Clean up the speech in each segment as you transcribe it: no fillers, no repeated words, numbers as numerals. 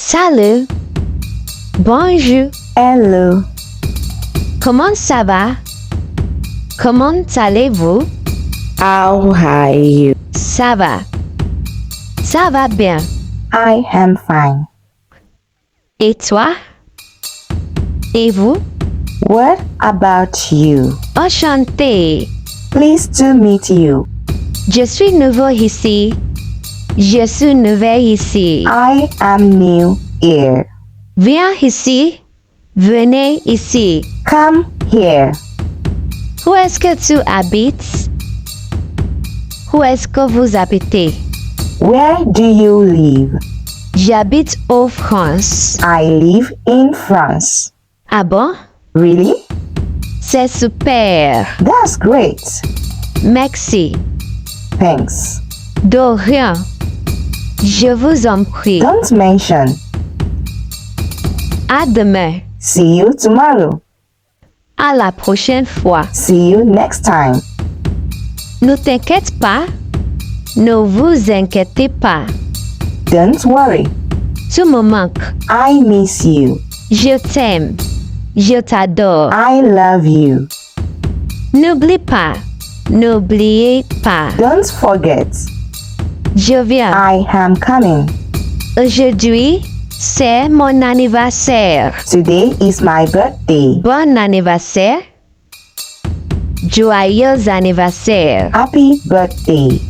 Salut. Bonjour. Hello. Comment ça va? Comment allez-vous? How are you? Ça va. Ça va bien. I am fine. Et toi? Et vous? What about you? Enchanté. Pleased to meet you. Je suis nouveau ici. Je suis nouvelle ici. I am new here. Viens ici. Venez ici. Come here. Où est-ce que tu habites? Où est-ce que vous habitez? Where do you live? J'habite en France. I live in France. Ah bon? Really? C'est super. That's great. Merci. Thanks. De rien. Je vous en prie. Don't mention. À demain. See you tomorrow. À la prochaine fois. See you next time. Ne t'inquiète pas. Ne vous inquiétez pas. Don't worry. Tu me manques. I miss you. Je t'aime. Je t'adore. I love you. N'oublie pas. N'oubliez pas. Don't forget. Je viens. I am coming. Aujourd'hui, c'est mon anniversaire. Today is my birthday. Bon anniversaire. Joyeux anniversaire. Happy birthday.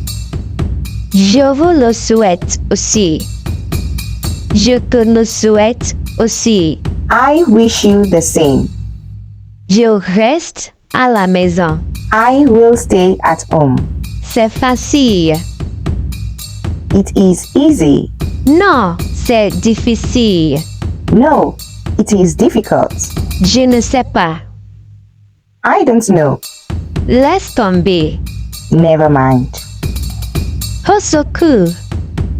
Je vous le souhaite aussi. Je te le souhaite aussi. I wish you the same. Je reste à la maison. I will stay at home. C'est facile. It is easy. Non, c'est difficile. No, it is difficult. Je ne sais pas. I don't know. Laisse tomber. Never mind. Au secours.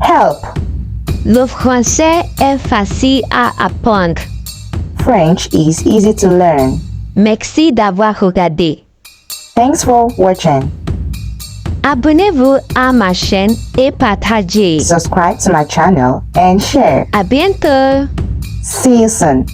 Help. Le français est facile à apprendre. French is easy to learn. Merci d'avoir regardé. Thanks for watching. Abonnez-vous à ma chaîne et partagez. Subscribe to my channel and share. À bientôt. See you soon.